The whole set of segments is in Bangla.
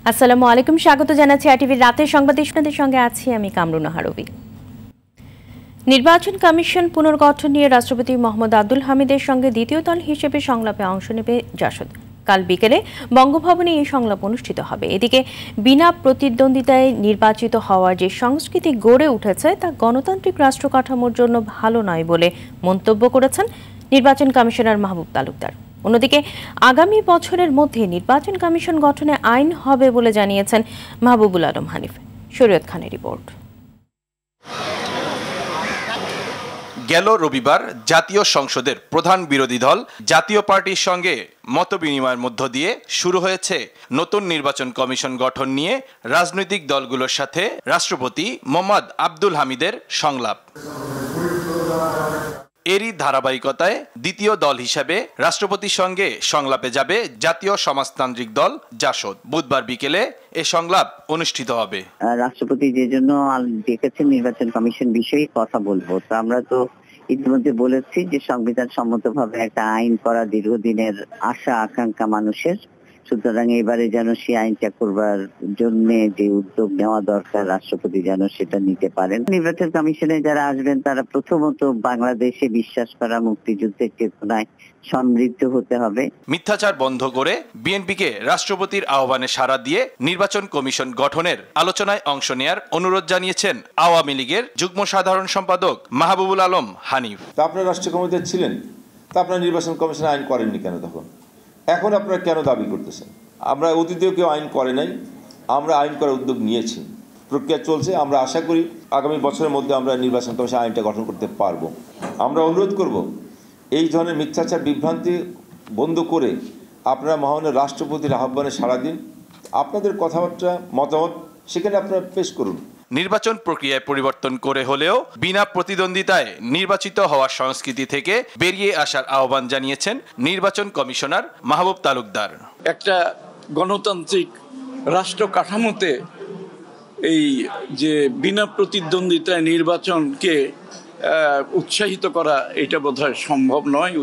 আসসালামু আলাইকুম, স্বাগত জানাচ্ছি আরটিভির রাতের সংবাদে। আপনাদের সঙ্গে আছি আমি কামরুন হারবি। নির্বাচন কমিশন পুনর্গঠন নিয়ে রাষ্ট্রপতি মোহাম্মদ আব্দুল হামিদের সঙ্গে দ্বিতীয় দল হিসেবে সংলাপে অংশ নেবে জাসদ। কাল বিকেলে বঙ্গভবনে এই সংলাপ অনুষ্ঠিত হবে। এদিকে বিনা প্রতিদ্বন্দ্বিতায় নির্বাচিত হওয়ার যে সংস্কৃতি গড়ে উঠেছে তা গণতান্ত্রিক রাষ্ট্র কাঠামোর জন্য ভালো নয় বলে মন্তব্য করেছেন নির্বাচন কমিশনার মাহবুব তালুকদার। অন্যদিকে আগামী বছরের মধ্যে নির্বাচন কমিশন গঠনে আইন হবে বলে জানিয়েছেন মাহবুবুল আলম হানিফ। শরীয়ত খানের রিপোর্ট। গেল রবিবার জাতীয় সংসদের প্রধান বিরোধী দল জাতীয় পার্টির সঙ্গে মতবিনিময়ের মধ্য দিয়ে শুরু হয়েছে নতুন নির্বাচন কমিশন গঠন নিয়ে রাজনৈতিক দলগুলোর সাথে রাষ্ট্রপতি মোহাম্মদ আব্দুল হামিদের সংলাপ। এরই ধারাবাহিকতায় দ্বিতীয় দল হিসেবে রাষ্ট্রপতির সঙ্গে সংলাপে যাবে জাতীয় সমাজতান্ত্রিক দল জাসদ। বুধবার বিকেলে এ সংলাপ অনুষ্ঠিত হবে। রাষ্ট্রপতি যে জন্য ডেকেছেন নির্বাচন কমিশন বিষয়ে কথা বলবো, তো আমরা তো ইতিমধ্যে বলেছি যে সংবিধান সম্মতভাবে একটা আইন করা দীর্ঘদিনের আশা আকাঙ্ক্ষা মানুষের, সুতরাং এবারে যেন সেই আইনটা করবার জন্য যে উদ্যোগ নেওয়া দরকার রাষ্ট্রপতি যেন সেটা নিতে পারেন। নির্বাচন কমিশনে যারা আসবেন তারা প্রথমত বাংলাদেশে বিশ্বাস করা মুক্তিযুদ্ধের চেতনায় সমৃদ্ধ হতে হবে। মিথ্যাচার বন্ধ করে বিএনপিকে রাষ্ট্রপতির আহ্বানে সাড়া দিয়ে নির্বাচন কমিশন গঠনের আলোচনায় অংশ নেয়ার অনুরোধ জানিয়েছেন আওয়ামী লীগের যুগ্ম সাধারণ সম্পাদক মাহবুবুল আলম হানিফ। তা আপনারা রাষ্ট্রীয় ক্ষমতায় ছিলেন, তা আপনারা নির্বাচন কমিশন আইন করেননি কেন? তখন এখন আপনারা কেন দাবি করতেছেন? আমরা অতীতেও কেউ আইন করে নাই, আমরা আইন করার উদ্যোগ নিয়েছি, প্রক্রিয়া চলছে। আমরা আশা করি আগামী বছরের মধ্যে আমরা নির্বাচন কমিশন আইনটা গঠন করতে পারবো। আমরা অনুরোধ করব এই ধরনের মিথ্যাচার বিভ্রান্তি বন্ধ করে আপনারা মহামান্য রাষ্ট্রপতির আহ্বানে সাড়া দিন, আপনাদের কথাবার্তা মতামত সেখানে আপনারা পেশ করুন। নির্বাচন প্রক্রিয়ায় পরিবর্তন করে হলেও বিনা প্রতিদ্বন্দ্বিতায় নির্বাচিত হওয়ার সংস্কৃতি থেকে বেরিয়ে আসার আহ্বান জানিয়েছেন নির্বাচন কমিশনার মাহবুব তালুকদার। একটা গণতান্ত্রিক রাষ্ট্র কাঠামোতে এই যে বিনা প্রতিদ্বন্দ্বিতায় নির্বাচনকে উৎসাহিত করা এটা বোধহয় সম্ভব নয়,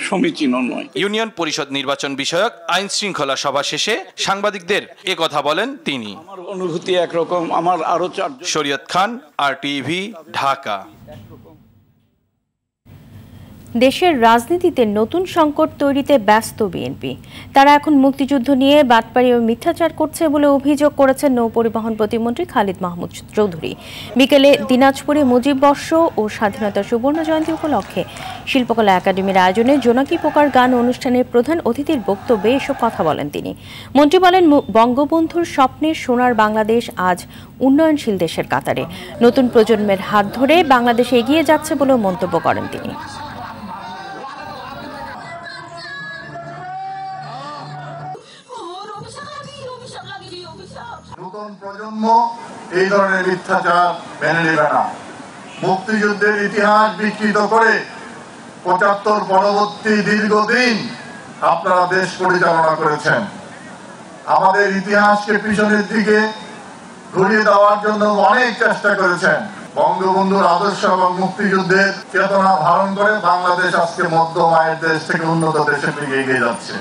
সমীচীন নয়। ইউনিয়ন পরিষদ নির্বাচন বিষয়ক আইন শৃঙ্খলা সভা শেষে সাংবাদিকদের এ কথা বলেন তিনি। আমার অনুভূতি একরকম, আমার আরো চারজন। শরীয়ত খান, আরটিভি, ঢাকা। দেশের রাজনীতিতে নতুন সংকট তৈরিতে ব্যস্ত বিএনপি। তারা এখন মুক্তিযুদ্ধ নিয়ে বাটপাড়ি ও মিথ্যাচার করছে বলে অভিযোগ করেছেন নৌপরিবহন প্রতিমন্ত্রী খালিদ মাহমুদ চৌধুরী। বিকেলে দিনাজপুরে মুজিব বর্ষ ও স্বাধীনতা সুবর্ণ জয়ন্তী উপলক্ষে শিল্পকলা একাডেমির আয়োজনে জোনাকি পোকার গান অনুষ্ঠানের প্রধান অতিথির বক্তব্যে এসব কথা বলেন তিনি। মন্ত্রী বলেন, বঙ্গবন্ধুর স্বপ্নের সোনার বাংলাদেশ আজ উন্নয়নশীল দেশের কাতারে। নতুন প্রজন্মের হাত ধরে বাংলাদেশ এগিয়ে যাচ্ছে বলেও মন্তব্য করেন তিনি। নতুন প্রজন্ম এই ধরনের মিথ্যাচার মেনে নেবে না। মুক্তিযুদ্ধের ইতিহাস বিকৃত করে ৭৫ পরবর্তী দীর্ঘদিন আপনারা দেশ পরিচালনা করেছেন। আমাদের ইতিহাসকে পিছনের দিকে ঘুরিয়ে দেওয়ার জন্য অনেক চেষ্টা করেছেন। বঙ্গবন্ধুর আদর্শ এবং মুক্তিযুদ্ধের চেতনা ধারণ করে বাংলাদেশ আজকে মধ্যম আয়ের দেশ থেকে উন্নত দেশের দিকে এগিয়ে যাচ্ছে।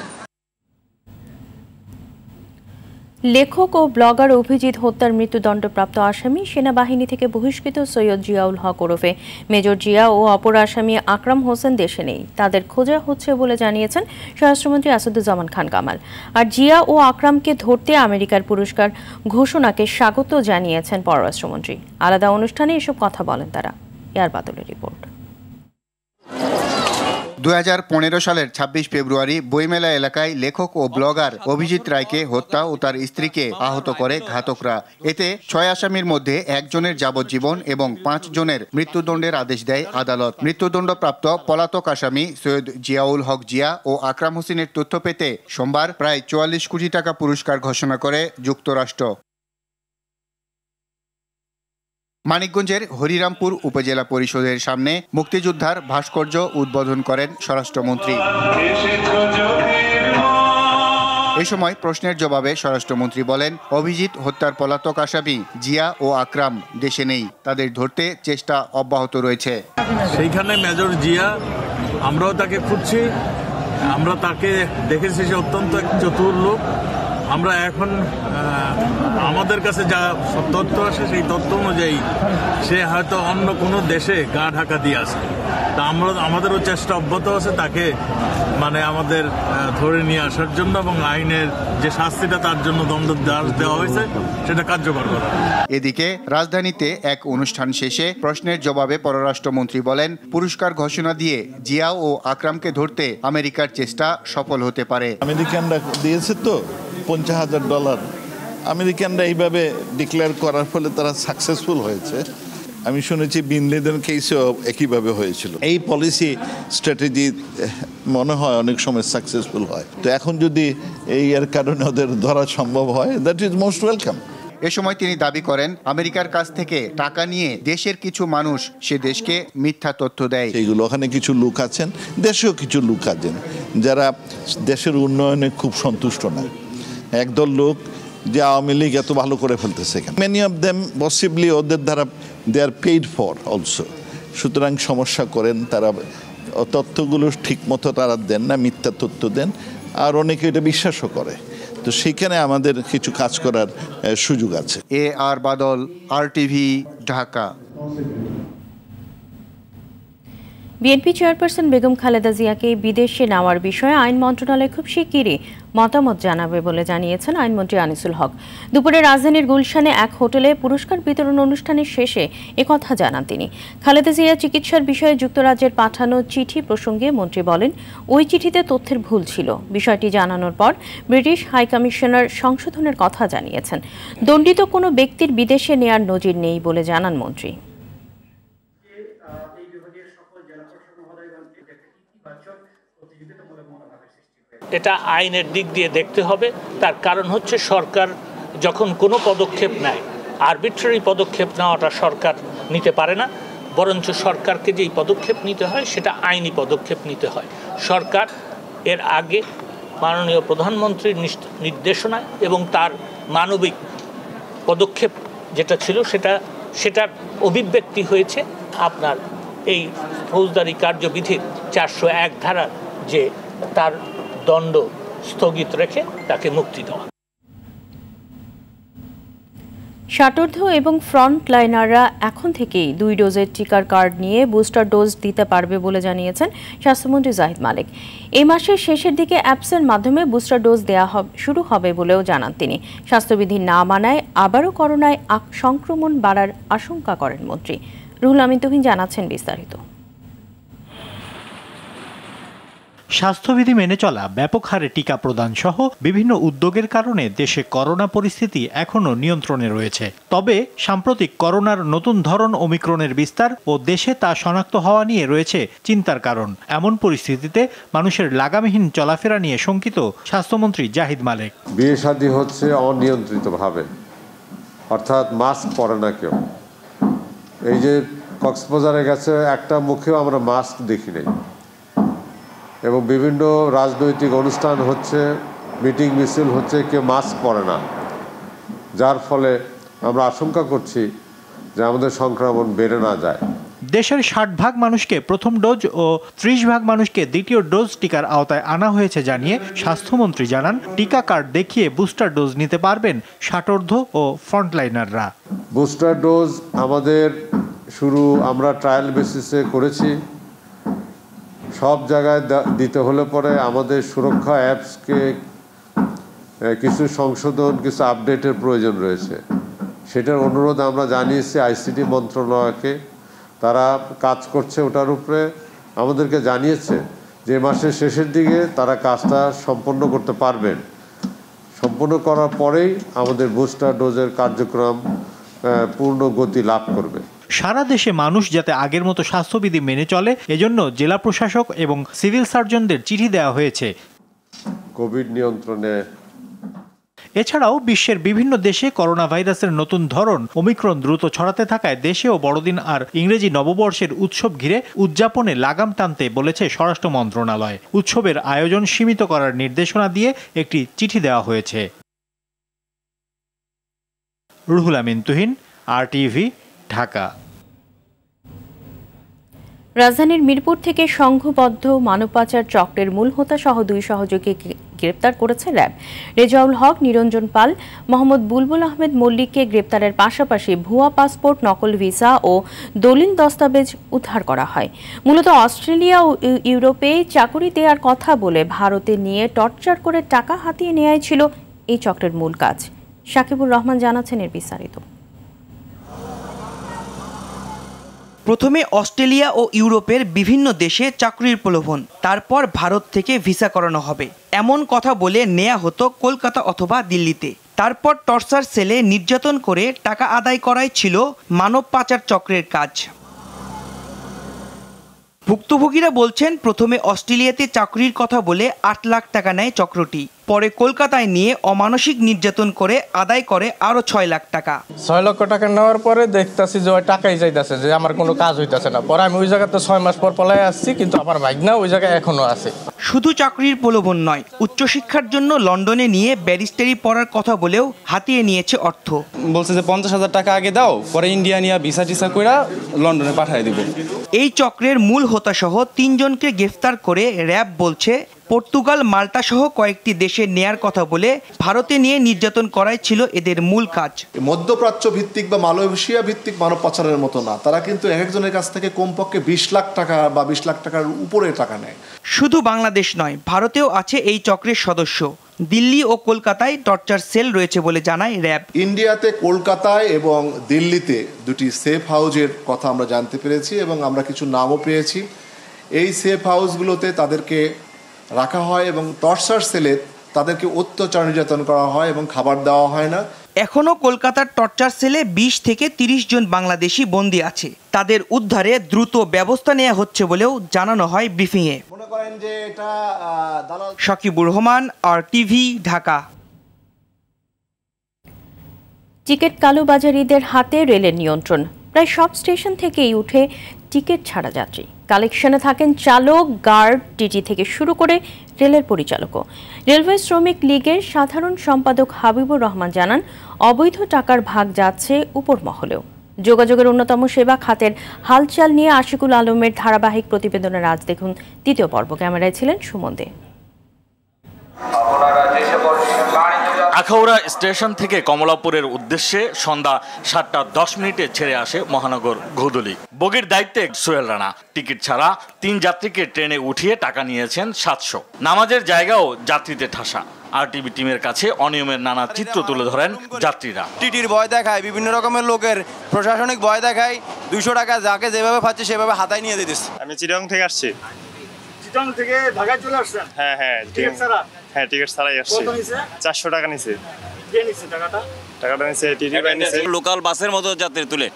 লেখক ও ব্লগার অভিজিৎ হত্যার মৃত্যুদণ্ডপ্রাপ্ত আসামি সেনাবাহিনী থেকে বহিষ্কৃত সৈয়দ জিয়াউল হক ওরফে মেজর জিয়া ও অপর আসামি আকরাম হোসেন দেশে নেই। তাদের খোঁজা হচ্ছে বলে জানিয়েছেন স্বরাষ্ট্রমন্ত্রী আসাদুজ্জামান খান কামাল। আর জিয়া ও আকরামকে ধরতে আমেরিকার পুরস্কার ঘোষণাকে স্বাগত জানিয়েছেন পররাষ্ট্রমন্ত্রী। আলাদা অনুষ্ঠানে এসব কথা বলেন তারা। এয়ার বাদলের রিপোর্ট। ২০১৫ সালের ২৬ ফেব্রুয়ারি বইমেলা এলাকায় লেখক ও ব্লগার অভিজিৎ রায়কে হত্যা ও তার স্ত্রীকে আহত করে ঘাতকরা। এতে ৬ আসামির মধ্যে একজনের যাবজ্জীবন এবং ৫ জনের মৃত্যুদণ্ডের আদেশ দেয় আদালত। মৃত্যুদণ্ডপ্রাপ্ত পলাতক আসামি সৈয়দ জিয়াউল হক জিয়া ও আকরাম হোসেনের তথ্য পেতে সোমবার প্রায় ৪৪ কোটি টাকা পুরস্কার ঘোষণা করে যুক্তরাষ্ট্র। মানিকগঞ্জের হরিরামপুর উপজেলা পরিষদের সামনে মুক্তিযোদ্ধার ভাস্কর্য উদ্বোধন করেন স্বরাষ্ট্রমন্ত্রী। এ সময় প্রশ্নের জবাবে স্বরাষ্ট্রমন্ত্রী বলেন, অভিজিৎ হত্যার পলাতক আসামি জিয়া ও আকরাম দেশে নেই, তাদের ধরতে চেষ্টা অব্যাহত রয়েছে। সেইখানে মেজর জিয়া, আমরাও তাকে খুঁজছি, আমরা তাকে দেখেছি, সে অত্যন্ত চতুর লোক, আমরা এখন আমাদের কাছে যা তথ্য আসে সেই তথ্য অনুযায়ী সে হয়তো অন্য কোনো দেশে গা ঢাকা দিয়ে আসে। তা আমাদেরও চেষ্টা অব্যাহত আছে তাকে মানে আমাদের ধরে নিয়ে আসার জন্য এবং আইনের যে শাস্তিটা তার জন্য দণ্ড দেওয়া হয়েছে সেটা কার্যকর করা। এদিকে রাজধানীতে এক অনুষ্ঠান শেষে প্রশ্নের জবাবে পররাষ্ট্রমন্ত্রী বলেন, পুরস্কার ঘোষণা দিয়ে জিয়া ও আকরামকে ধরতে আমেরিকার চেষ্টা সফল হতে পারে। আমেরিকানরা দিয়েছে তো $50,000। আমেরিকানরা এইভাবে ডিক্লেয়ার করার ফলে তারা সাকসেসফুল হয়েছে। আমি শুনেছি বিন লেদেন কেসেও একইভাবে হয়েছিল। এই পলিসি স্ট্র্যাটেজি মনে হয় অনেক সময় সাকসেসফুল হয়। তো এখন যদি এই এর কারণে ওদের ধরা সম্ভব হয়, দ্যাট ইজ মোস্ট ওয়েলকাম। এ সময় তিনি দাবি করেন, আমেরিকার কাছ থেকে টাকা নিয়ে দেশের কিছু মানুষ সে দেশকে মিথ্যা তথ্য দেয়। এইগুলো ওখানে কিছু লোক আছেন, দেশেও কিছু লোক আছেন যারা দেশের উন্নয়নে খুব সন্তুষ্ট না। একদল লোক যে আওয়ামী লীগ এত ভালো করে ফেলতেছে, মেনি অফ দেম পসিবলি ওদের দ্বারা দে আর পেইড ফর অলসো। সুতরাং সমস্যা করেন, তারা তথ্যগুলো ঠিক মতো তারা দেন না, মিথ্যা তথ্য দেন, আর অনেকে এটা বিশ্বাসও করে। তো সেইখানে আমাদের কিছু কাজ করার সুযোগ আছে। আর বাদল, RTV, Dhaka. BNP chairperson Begum Khaleda জিয়াকে বিদেশে নেওয়ার বিষয়ে আইন মন্ত্রণালয় খুব শিগগিরই মতামত জানাবে বলে জানিয়েছেন আইনমন্ত্রী আনিসুল হক। দুপুরে রাজধানীর গুলশানে এক হোটেলে পুরস্কার বিতরণ অনুষ্ঠানের শেষে একথা জানান তিনি। খালেদা জিয়া চিকিৎসার বিষয়ে যুক্তরাজ্যের পাঠানো চিঠি প্রসঙ্গে মন্ত্রী বলেন, ওই চিঠিতে তথ্যের ভুল ছিল। বিষয়টি জানানোর পর ব্রিটিশ হাইকমিশনার সংশোধনের কথা জানিয়েছেন। দণ্ডিত কোনো ব্যক্তির বিদেশে নেয়ার নজির নেই বলে জানান মন্ত্রী। এটা আইনের দিক দিয়ে দেখতে হবে। তার কারণ হচ্ছে সরকার যখন কোনো পদক্ষেপ নেয়, আরবিট্রারি পদক্ষেপ নেওয়াটা সরকার নিতে পারে না, বরঞ্চ সরকারকে যেই পদক্ষেপ নিতে হয় সেটা আইনি পদক্ষেপ নিতে হয়। সরকার এর আগে মাননীয় প্রধানমন্ত্রীর নির্দেশনায় এবং তার মানবিক পদক্ষেপ যেটা ছিল সেটার অভিব্যক্তি হয়েছে আপনার এই ফৌজদারি কার্যবিধির 401 ধারার যে তার দণ্ড স্থগিত রেখে তাকে মুক্তি দেওয়া। ষাটোর্ধ্ব এবং ফ্রন্ট লাইনাররা এখন থেকেই 2 ডোজের টিকার কার্ড নিয়ে বুস্টার ডোজ দিতে পারবে বলে জানিয়েছেন স্বাস্থ্যমন্ত্রী জাহিদ মালিক। এই মাসের শেষের দিকে অ্যাপসের মাধ্যমে বুস্টার ডোজ দেওয়া শুরু হবে বলেও জানান তিনি। স্বাস্থ্যবিধি না মানায় আবারও করোনায় সংক্রমণ বাড়ার আশঙ্কা করেন মন্ত্রী। রুহুল আমিন তুহিন জানাচ্ছেন বিস্তারিত। স্বাস্থ্যবিধি মেনে চলা, ব্যাপক হারে টিকা প্রদান সহ বিভিন্ন উদ্যোগের কারণে দেশে করোনা পরিস্থিতি এখনও নিয়ন্ত্রণে রয়েছে। তবে সাম্প্রতিক করোনার নতুন ধরন ওমিক্রনের বিস্তার ও দেশে তা শনাক্ত হওয়া নিয়ে রয়েছে চিন্তার কারণ। এমন পরিস্থিতিতে মানুষের লাগামহীন চলাফেরা নিয়ে শঙ্কিত স্বাস্থ্যমন্ত্রী জাহিদ মালিক। বিয়ে শাদী হচ্ছে অনিয়ন্ত্রিতভাবে, অর্থাৎ মাস্ক পরে না কেউ। এই যে কক্সবাজারে গেছে, একটা মুখেও আমরা মাস্ক দেখি নাই, এবং বিভিন্ন রাজনৈতিক অনুষ্ঠান হচ্ছে, মিটিং মিছিল হচ্ছে, কেউ মাস্ক পরে না, যার ফলে আমরা আশঙ্কা করছি যে আমাদের সংক্রমণ বেড়ে না যায়। দেশের 60% মানুষকে প্রথম ডোজ ও 30% মানুষকে দ্বিতীয় ডোজ টিকার আওতায় আনা হয়েছে জানিয়ে স্বাস্থ্যমন্ত্রী জানান, টিকা কার্ড দেখিয়ে বুস্টার ডোজ নিতে পারবেন ষাটোর্ধ্ব ও ফ্রন্টলাইনাররা। বুস্টার ডোজ আমাদের শুরু আমরা ট্রায়াল বেসিসে করেছি। সব জায়গায় দিতে হলে পরে আমাদের সুরক্ষা অ্যাপসকে কিছু সংশোধন, কিছু আপডেটের প্রয়োজন রয়েছে। সেটার অনুরোধ আমরা জানিয়েছি ICT মন্ত্রণালয়কে। তারা কাজ করছে ওটার উপরে, আমাদেরকে জানিয়েছে যে মাসের শেষের দিকে তারা কাজটা সম্পন্ন করতে পারবেন। সম্পন্ন করার পরেই আমাদের বুস্টার ডোজের কার্যক্রম পূর্ণ গতি লাভ করবে। সারা দেশে মানুষ যাতে আগের মতো স্বাস্থ্যবিধি মেনে চলে, এজন্য জেলা প্রশাসক এবং সিভিল সার্জনদের চিঠি দেওয়া হয়েছে কোভিড নিয়ন্ত্রণে। এছাড়াও বিশ্বের বিভিন্ন দেশে করোনা ভাইরাসের নতুন ধরন ওমিক্রন দ্রুত ছড়াতে থাকায় দেশেও বড়দিন আর ইংরেজি নববর্ষের উৎসব ঘিরে উদযাপনে লাগাম টানতে বলেছে স্বরাষ্ট্র মন্ত্রণালয়। উৎসবের আয়োজন সীমিত করার নির্দেশনা দিয়ে একটি চিঠি দেওয়া হয়েছে। রুহুল আমিন তুহিন, RTV, ঢাকা। রাজধানীর মিরপুর থেকে সংঘবদ্ধ মানব পাচার চক্রের মূল হোতা সহ 2 সহযোগীকে গ্রেপ্তার করেছে র্যাব। রেজাউল হক, নিরঞ্জন পাল, মোহাম্মদ বুলবুল আহমেদ মল্লিককে গ্রেপ্তারের পাশাপাশি ভুয়া পাসপোর্ট, নকল ভিসা ও দলিল দস্তাবেজ উদ্ধার করা হয়। মূলত অস্ট্রেলিয়া ও ইউরোপে চাকরি দেওয়ার কথা বলে ভারতে নিয়ে টর্চার করে টাকা হাতিয়ে নেওয়াই ছিল এই চক্রের মূল কাজ। সাকিবুর রহমান জানাচ্ছেন এর বিস্তারিত। প্রথমে অস্ট্রেলিয়া ও ইউরোপের বিভিন্ন দেশে চাকরির প্রলোভন, তারপর ভারত থেকে ভিসা করানো হবে এমন কথা বলে নেওয়া হতো কলকাতা অথবা দিল্লিতে। তারপর টর্চার সেলে নির্যাতন করে টাকা আদায় করাই ছিল মানব পাচার চক্রের কাজ। ভুক্তভোগীরা বলছেন, প্রথমে অস্ট্রেলিয়াতে চাকরির কথা বলে 8 লাখ টাকা নেয় চক্রটি, পরে কলকাতায় নিয়ে অমানসিক নির্যাতন করে আদায় করে আরো 6 লাখ টাকা। 6 লক্ষ টাকা নেওয়ার পরে দেখতেছি যে ওই টাকাই যাইতেছে, যে আমার কোনো কাজ হইতেছে না। পরে আমি ওই জায়গাতে 6 মাস পর পলাই আসছি, কিন্তু আমার ভাগনা ওই জায়গায় এখনো আছে। শুধু চাকরির প্রলোভন নয়, উচ্চশিক্ষার জন্য লন্ডনে নিয়ে ব্যারিস্টারি পড়ার কথা বলেও হাতিয়ে নিয়েছে অর্থ। বলছে যে 50,000 টাকা আগে দাও, পরে ইন্ডিয়া নিয়ে ভিসা টিসা কইরা লন্ডনে পাঠিয়ে দিব। এই চক্রের মূল হোতাসহ 3 জনকে গ্রেফতার করে র্যাব বলছে, পর্তুগাল, মাল্টা সহ কয়েকটি দেশে নেয়ার কথা বলে ভারতে নিয়ে নির্যাতন করাই ছিল এদের মূল কাজ। মধ্যপ্রাচ্য ভিত্তিক বা মালয়েশিয়া ভিত্তিক মানব পাচারের মতো না, তারা কিন্তু একজনের কাছ থেকে কমপক্ষে 20 লাখ টাকা বা 20 লাখ টাকার উপরে টাকা নেয়। শুধু বাংলাদেশ নয়, ভারতেও আছে এই চক্রের সদস্য। দিল্লি ও কলকাতায় টর্চার সেল রয়েছে বলে জানায় র্যাব। ইন্ডিয়াতে কলকাতায় এবং দিল্লিতে 2টি সেফ হাউজের কথা আমরা জানতে পেরেছি এবং আমরা কিছু নামও পেয়েছি। এই সেফ হাউসগুলোতে তাদেরকে রাখা হয় এবং টর্চার সেলে তাদেরকে অত্যাচার নির্যাতন করা হয় এবং খাবার দেওয়া হয় না। এখনো কলকাতার টর্চার সেলে 20 থেকে 30 জন বাংলাদেশি বন্দী আছে। তাদের উদ্ধারে দ্রুত ব্যবস্থা নেওয়া হচ্ছে বলেও জানানো হয় ব্রিফিংয়ে। সাকিবুর রহমান, RTV, ঢাকা। টিকিট কালোবাজারিদের হাতে রেলের নিয়ন্ত্রণ। প্রায় সব স্টেশন থেকেই উঠে টিকিট ছাড়া যাত্রী। কালেকশনে থাকেন চালক, গার্ড, টিটি থেকে শুরু করে রেলের পরিচালকও। রেলওয়ে শ্রমিক লীগের সাধারণ সম্পাদক হাবিবুর রহমান জানান, অবৈধ টাকার ভাগ যাচ্ছে উপর মহলেও। যোগাযোগের অন্যতম সেবা খাতের হালচাল নিয়ে আশিকুল আলমের ধারাবাহিক প্রতিবেদনের আজ দেখুন 3য় পর্ব। ক্যামেরায় ছিলেন সুমন দে। আখাউড়া স্টেশন থেকে কমলাপুরের উদ্দেশ্যে সন্ধ্যা 7:10 ছেড়ে আসে মহানগর ঘুদুলি। বগির দায়িত্বে সোহেল রানা। টিকিট ছাড়া 3 যাত্রীকে ট্রেনে উঠিয়ে টাকা নিয়েছেন 700। নামাজের জায়গাও যাত্রীতে ঠাসা। RTV টিমের কাছে অনিয়মের নানা চিত্র তুলে ধরেন যাত্রীরা। টিটির ভয় দেখায়, বিভিন্ন রকমের লোকের প্রশাসনিক ভয় দেখায়। 200 টাকা যাকে যেভাবে পাচ্ছে সেভাবে হাতায় নিয়ে দিতেছে। আমি চিটাগং থেকে আসছি। চিটাগং থেকে ঢাকায় চলে আসছেন? হ্যাঁ হ্যাঁ, টিকিট ছাড়া? হ্যাঁ, টিকিট ছাড়াই আসছি। কত নিছে? 400 টাকা নিছে। কে নিছে টাকাটা? টাকাটা নিছে টিটি ভাই নিছে। লোকাল বাসের মতো যাত্রী তুলে,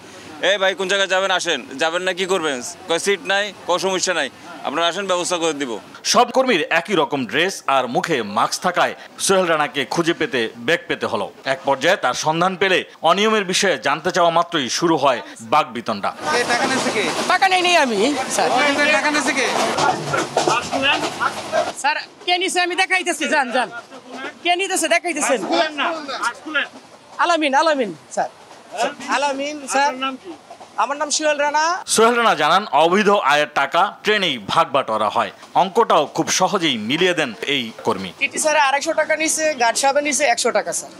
এই ভাই কোন জায়গায় যাবেন, আসেন। যাবেন না কি করবেন? কয় সিট নাই, কোনো সমস্যা নাই, আপনারা আসেন, ব্যবস্থা করে দিব। সব কর্মীর একই রকম ড্রেস আর মুখে মাস্ক থাকায় সোহেল রানাকে খুঁজে পেতে বেগ পেতে হলো। এক পর্যায়ে তার সন্ধান পেলে অনিয়মের বিষয়ে জানতে চাওয়া মাত্রই শুরু হয় বাকবিতণ্ডা। টাকা নেই আমি স্যার, কে নিছে আমি দেখাইতেছি। যান যান, কে নিতেছে দেখাইতেছেন। আলামিন স্যার। আলামিন স্যার। আমার নাম সোহেল রানা। সোহেল রানা জানান, অবৈধ আয়ের টাকা ট্রেনেই ভাগ বাটোয়ারা হয়। অঙ্কটাও খুব সহজেই মিলিয়ে দেন এই কর্মী। টিটি স্যার 250 টাকা নিছে, গার্ড সাহেব নিছে 100 টাকা স্যার।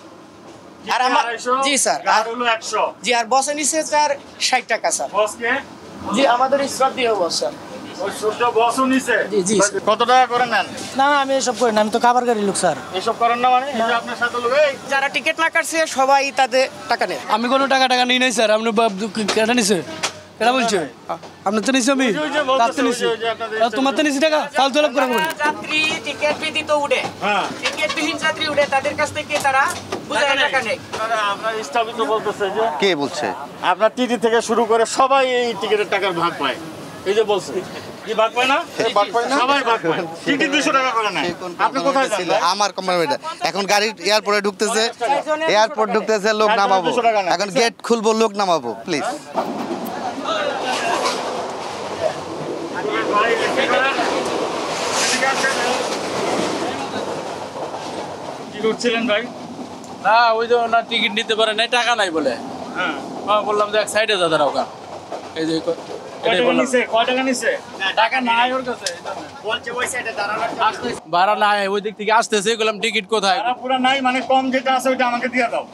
আর আমার জি স্যার, আর হলো 100। জি, আর বসে নিছে স্যার 60 টাকা স্যার। বস কে? জি, আমাদের শ্রদ্ধেয় বস স্যার। ওই ছোট বসও নিছে? জি জি। কত টাকা করে নেন? না, আমি এসব করি না, আমি তো খাবার গাড়ি লোক স্যার। এসব করেন না মানে? এই যে আপনার সাথে লোক, এই যারা টিকিট না কাটছে সবাই তাদের টাকা নেয়। আমি কোনো টাকা নিই নাই স্যার। আপনি কেটা নিছে? কেটা বলছে? আপনার তো নিছি আমি। তোমার তো নিছি টাকা ফালতু লাভ করে। যাত্রী টিকিট ব্যতীত উঠে, টিকিট বিহীন যাত্রী উঠে, তাদের কাছ থেকে তারা বুঝায় টাকা নেয়। আপনার স্টাফই তো বলতেছে যে। কে বলছে? আপনার টিটি থেকে শুরু করে সবাই এই টিকিটের টাকার ভাগ পায়। এই যে বলছে কি ভাগ পায় না? সবাই ভাগ পায়। টিটি 200 টাকা করে নেয়। আপনি কোথায় যান? আমার কোম্পানি এখন গাড়ি এয়ারপোর্টে ঢুকতেছে, এয়ারপোর্ট ঢুকতেছে, লোক নামাবো। এখন গেট খুলবো, লোক নামাবো, প্লিজ। কি করছিলেন ভাই? না, ওই যে না টিকিট নিতে পারে নাই, টাকা নাই বলে। হ্যাঁ, বললাম যে এক সাইডে যা দাঁড়াও। এই যে ভাড়া নাই ওই দিক থেকে আসতেছে বললাম টিকিট কোথায় পুরো নাই মানে কম যেটা আছে ওটা আমাকে দিয়ে দাও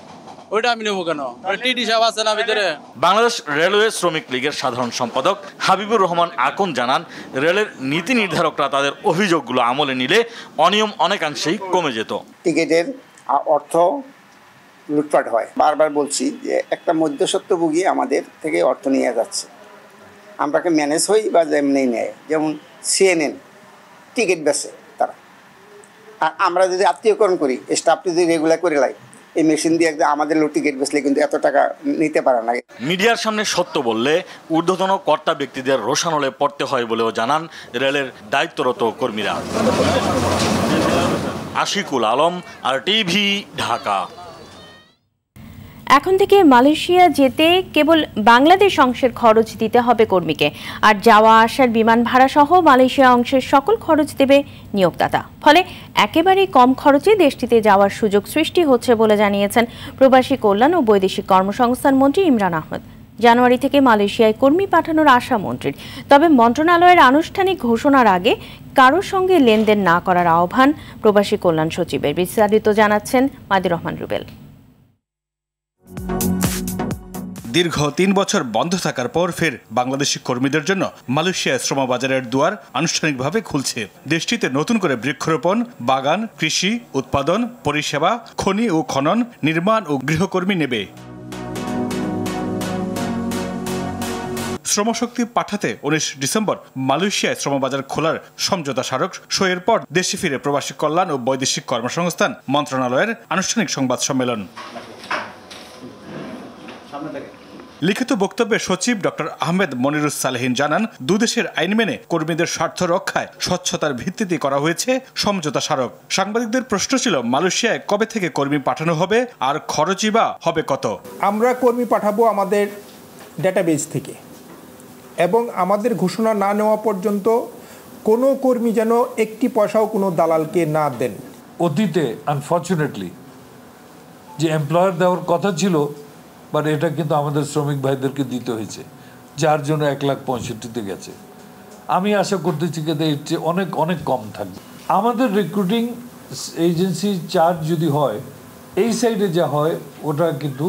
ওইটা আমি নেবো কেন টিটি সাহেব আছে না ভিতরে বাংলাদেশ রেলওয়ে শ্রমিক লীগের সাধারণ সম্পাদক হাবিবুর রহমান আকন জানান রেলের নীতি নির্ধারকরা তাদের অভিযোগগুলো আমলে নিলে অনিয়ম অনেকাংশেই কমে যেত। টিকিটের অর্থ লুটপাট হয়, বারবার বলছি যে একটা মধ্যস্বত্বভোগী আমাদের থেকে অর্থ নিয়ে যাচ্ছে, আমরাকে ম্যানেজ হই বা যেমনি নেয়, যেমন CNN টিকিট বেচে তারা, আর আমরা যদি আত্মীয়করণ করি স্টাফ যদি রেগুলার করে লাই এই মেশিন দিয়ে আমাদের লোক টিকিট বেচলে কিন্তু এত টাকা নিতে পারে না। মিডিয়ার সামনে সত্য বললে ঊর্ধ্বতন কর্তা ব্যক্তিদের রোষানলে পড়তে হয় বলেও জানান রেলের দায়িত্বরত কর্মীরা। আশিকুল আলম, RTV, ঢাকা। এখন থেকে মালয়েশিয়া যেতে কেবল বাংলাদেশ অংশের খরচ দিতে হবে কর্মীকে, আর যাওয়া আসার বিমান ভাড়া সহ মালয়েশিয়া অংশের সকল খরচ দেবে নিয়োগদাতা। ফলে একেবারেই কম খরচে দেশটিতে যাওয়ার সুযোগ সৃষ্টি হচ্ছে বলে জানিয়েছেন প্রবাসী কল্যাণ ও বৈদেশিক কর্মসংস্থান মন্ত্রী ইমরান আহমেদ। জানুয়ারি থেকে মালয়েশিয়ায় কর্মী পাঠানোর আশা মন্ত্রীর, তবে মন্ত্রণালয়ের আনুষ্ঠানিক ঘোষণার আগে কারোর সঙ্গে লেনদেন না করার আহ্বান প্রবাসী কল্যাণ সচিবের। বিস্তারিত জানাচ্ছেন মাদির রহমান রুবেল। দীর্ঘ 3 বছর বন্ধ থাকার পর ফের বাংলাদেশি কর্মীদের জন্য মালয়েশিয়া শ্রমবাজারের দুয়ার আনুষ্ঠানিকভাবে খুলছে। দেশটিতে নতুন করে বৃক্ষরোপণ, বাগান, কৃষি, উৎপাদন, পরিষেবা, খনি ও খনন, নির্মাণ ও গৃহকর্মী নেবে। শ্রমশক্তি পাঠাতে 19 ডিসেম্বর মালয়েশিয়ায় শ্রমবাজার খোলার সমঝোতা স্মারক সইয়ের পর দেশে ফিরে প্রবাসী কল্যাণ ও বৈদেশিক কর্মসংস্থান মন্ত্রণালয়ের আনুষ্ঠানিক সংবাদ সম্মেলন। লিখিত বক্তব্যে সচিব ডক্টর আহমেদ মনিরুস সালেহিন জানান, দুদেশের আইন মেনে কর্মীদের স্বার্থ রক্ষায় স্বচ্ছতার ভিত্তিতে করা হয়েছে সমঝোতা স্মারক। সাংবাদিকদের প্রশ্ন ছিল, মালয়েশিয়ায় কবে থেকে কর্মী পাঠানো হবে আর খরচই বা হবে কত? আমরা কর্মী পাঠাবো আমাদের ডেটাবেস থেকে, এবং আমাদের ঘোষণা না নেওয়া পর্যন্ত কোনো কর্মী যেন একটি পয়সাও কোনো দালালকে না দেন। অতীতে আনফর্চুনেটলি যে এমপ্লয়ার দেওয়ার কথা ছিল, বাট এটা কিন্তু আমাদের শ্রমিক ভাইদেরকে দিতে হয়েছে, যার জন্য 1,65,000-তে গেছে। আমি আশা করতেছি যে এর চেয়ে অনেক অনেক কম থাকবে। আমাদের রিক্রুটিং এজেন্সি চার্জ যদি হয়, এই সাইডে যা হয় ওটা কিন্তু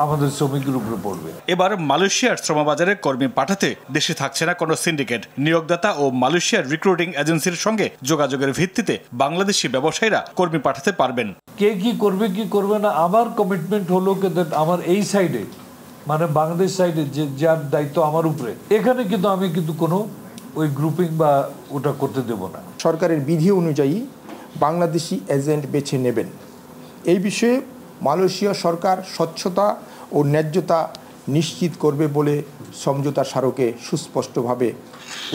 আমাদের শ্রমিকের উপরে পড়বে। এবার মালয়েশিয়ার শ্রমবাজারে কর্মী পাঠাতে দেশে থাকছে না কোনো সিন্ডিকেট। নিয়োগদাতা ও মালয়েশিয়ার রিক্রুটিং এজেন্সির সঙ্গে যোগাযোগের ভিত্তিতে বাংলাদেশি ব্যবসায়ীরা কর্মী পাঠাতে পারবেন। কে কি করবে কি করবে না, আমার কমিটমেন্ট হলো আমার এই সাইডে মানে বাংলাদেশ সাইডে যে যার দায়িত্ব আমার উপরে, এখানে কিন্তু আমি কিন্তু কোনো ওই গ্রুপিং বা ওটা করতে দেব না। সরকারের বিধি অনুযায়ী বাংলাদেশি এজেন্ট বেছে নেবেন। এই বিষয়ে মালয়েশিয়া সরকার স্বচ্ছতা ও ন্যায্যতা নিশ্চিত করবে বলে সমঝোতা স্মারকে সুস্পষ্টভাবে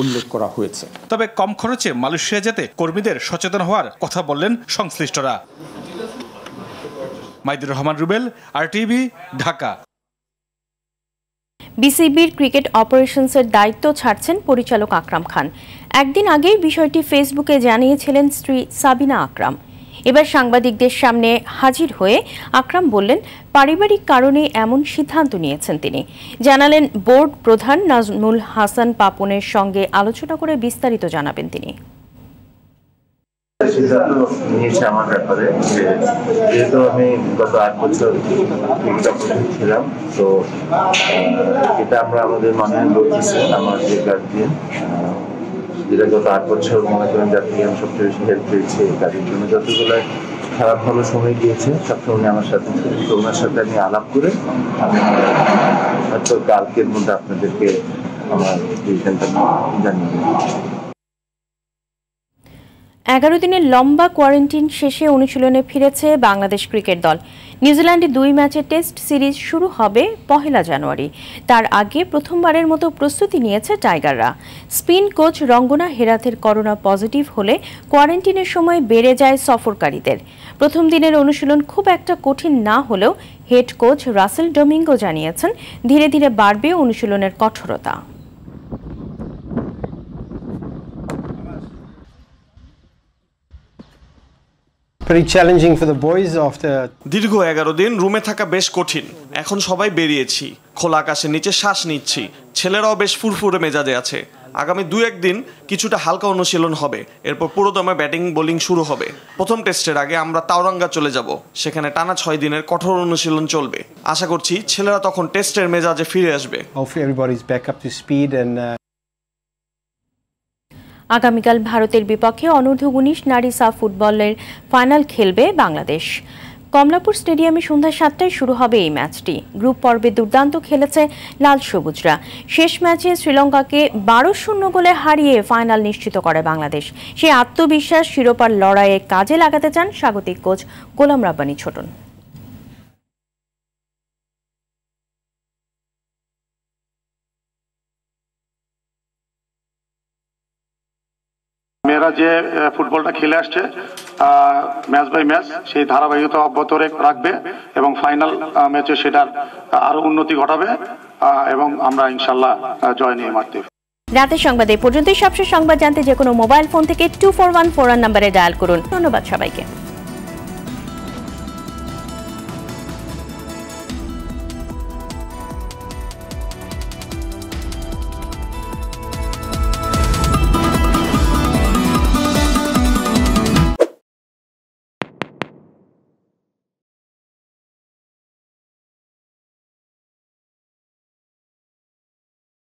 উল্লেখ করা হয়েছে। তবে কম খরচে মালয়েশিয়া যেতে কর্মীদের সচেতন হওয়ার কথা বললেন সংশ্লিষ্টরা। মাইদুর রহমান রুবেল, RTV, ঢাকা। বিসিবির ক্রিকেট অপারেশনসের দায়িত্ব ছাড়ছেন পরিচালক আকরাম খান। একদিন আগেই বিষয়টি ফেসবুকে জানিয়েছিলেন স্ত্রী সাবিনা আকরাম। এবার সাংবাদিকদের সামনে হাজির হয়ে আকরাম বললেন, পারিবারিক কারণে এমন সিদ্ধান্ত নিয়েছেন তিনি। জানালেন, বোর্ড প্রধান নাজমুল হাসান পাপনের সঙ্গে আলোচনা করে বিস্তারিত জানাবেন তিনি। সিদ্ধান্ত নিয়েছে আমার ব্যাপারে, যেহেতু আমি গত 8 বছর ছিলাম, তো এটা আমরা আমাদের মাননীয় বলতেছেন আমার যে গার্জিয়ান, যেটা গত 8 বছর মনে করেন যার থেকে আমি সবচেয়ে বেশি হেল্প পেয়েছি কাজের জন্য। যতগুলো খারাপ ভালো সময় গিয়েছে সবসময় আমার সাথে ছিল, তো ওনার সাথে আমি আলাপ করে আমি হয়তো কালকের মধ্যে আপনাদেরকে আমার ডিসিশনটা জানিয়ে দেব। 11 দিনের লম্বা কোয়ারেন্টাইন শেষে অনুশীলনে ফিরেছে বাংলাদেশ ক্রিকেট দল। নিউজিল্যান্ডে 2 ম্যাচের টেস্ট সিরিজ শুরু হবে 1 জানুয়ারি। তার আগে প্রথমবারের মতো প্রস্তুতি নিয়েছে টাইগাররা। স্পিন কোচ রঙ্গনা হেরাথের করোনা পজিটিভ হলে কোয়ারেন্টাইনের সময় বেড়ে যায় সফরকারীদের। প্রথম দিনের অনুশীলন খুব একটা কঠিন না হলেও হেড কোচ রাসেল ডোমিঙ্গো জানিয়েছেন, ধীরে ধীরে বাড়বে অনুশীলনের কঠোরতা। pretty challenging for the boys after দীর্ঘ 11 দিন রুমে থাকা বেশ কঠিন। এখন সবাই বেরিয়েছি, খোলা আকাশের নিচে শ্বাস নিচ্ছি। ছেলেরাও বেশ ফুরফুরে মেজাজে আছে। আগামী 2-1 দিন কিছুটা হালকা অনুশীলন হবে, এরপর পুরোদমে ব্যাটিং বোলিং শুরু হবে। প্রথম টেস্টের আগে আমরা তাওরাঙ্গা চলে যাব, সেখানে টানা 6 দিনের কঠোর অনুশীলন চলবে। আশা করছি ছেলেরা তখন টেস্টের মেজাজে ফিরে আসবে। hopefully everybody's back up to speed and আগামীকাল ভারতের বিপক্ষে অনূর্ধ্ব-19 নারী সাফ ফুটবলের ফাইনাল খেলবে বাংলাদেশ। কমলাপুর স্টেডিয়ামে সন্ধ্যা 7টায় শুরু হবে এই ম্যাচটি। গ্রুপ পর্বে দুর্দান্ত খেলেছে লাল সবুজরা। শেষ ম্যাচে শ্রীলঙ্কাকে 12-0 গোলে হারিয়ে ফাইনাল নিশ্চিত করে বাংলাদেশ। সেই আত্মবিশ্বাস শিরোপার লড়াইয়ে কাজে লাগাতে চান স্বাগতিক কোচ গোলাম রাব্বানী ছোটন। মেয়েরা যে ফুটবলটা খেলে আসছে ম্যাচ বাই ম্যাচ, সেই ধারাবাহিকতা অব্যাহত রাখবে এবং ফাইনাল ম্যাচে সেটার আরো উন্নতি ঘটাবে এবং আমরা ইনশাল্লাহ জয় নিয়ে মারতে। রাতের সংবাদে পর্যন্তই। সবশেষ সংবাদ জানতে যে কোনো মোবাইল ফোন থেকে 2414 নম্বরে ডায়াল করুন। ধন্যবাদ সবাইকে।